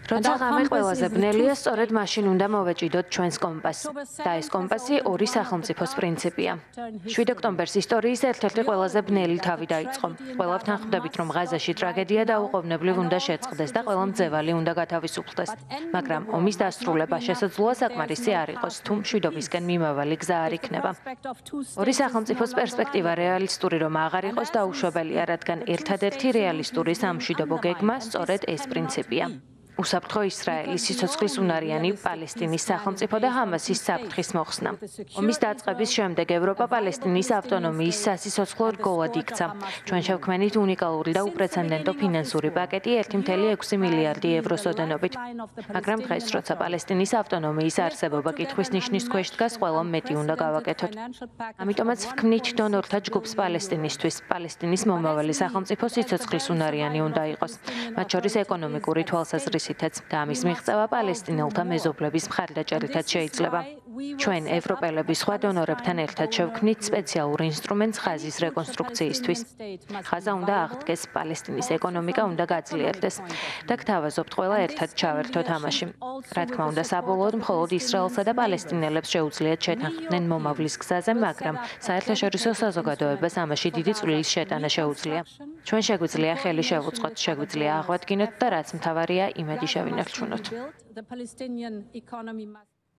როცა ღამე ყველაზე ბნელია, სწორედ მაშინ უნდა მოვეჭიდოთ ჩვენს კომპასს. და ეს კომპასი ორი სახელმწიფოს პრინციპია. 7 ოქტომბერს ისტორიის ერთ-ერთი ყველაზე ბნელი თავი დაიწყო. ყველაფრთან ხვდებით, რომ ღაზაში ტრაგედია დაუყოვნებლივ უნდა შეწყდეს და ყველა მძევალი უნდა გათავისუფლდეს. მაგრამ ომის დასრულება შესაძლოა საკმარისი არ იყოს, თუ მშვიდობისკენ მიმავალი გზა არ იქნება. ორი სახელმწიფოს პერსპექტივა რეალისტური რომ აღარ იყოს დაუშვებელია, რადგან ერთადერთი რეალისტური სამშვიდობო გეგმა სწორედ ეს პრინციპია. უსაფრთხო ისრაელის სიცოცხლის უნარიანი პალესტინის სახელმწიფო და ჰამასის საფრთხის მოხსნა. ომის დაწყების შემდეგ ევროპა პალესტინის ავტონომიის სასიცოცხლო რგოლად იქცა. ჩვენ შევქმნით უნიკალური და უპრეცედენტო ფინანსური პაკეტი 1.6 მილიარდი ევროს ოდენობით. მაგრამ დღეს, როცა პალესტინის ავტონომიის არსებობა კითხვის ნიშნის ქვეშ დგას, ყველა მეტი უნდა გავაკეთოთ. ამიტომაც ვქმნით დონორთა ჯგუფს პალესტინისთვის. პალესტინის მომავალი სახელმწიფო სიცოცხლის უნარიანი უნდა იყოს. მათ შორის ეკონომიკური თვალსაზრისით და ამის მიღწევა პალესტინელთა მეზობლების მხარდაჭერითაც შეიძლება. ჩვენ ევროპელები სხვა დონორებთან ერთად შევქმნით სპეციალურ ინსტრუმენტს ღაზის რეკონსტრუქციისთვის. ღაზა უნდა აღდგეს, პალესტინის ეკონომიკა უნდა გაძლიერდეს და გთავაზობთ ყველა ერთად ჩავერთოთ ამაში. რა თქმა უნდა, საბოლოოდ მხოლოდ ისრაელსა და პალესტინელებს შეუძლიათ შეთანხმდნენ მომავლის გზაზე, მაგრამ საერთაშორისო საზოგადოებას ამაში დიდი წვლილის შეტანა შეუძლია. ჩვენ შეგვიძლია ხელი შევუწყოთ, შეგვიძლია აღვადგინოთ და რაც მთავარია, იმედი შევინარჩუნოთ.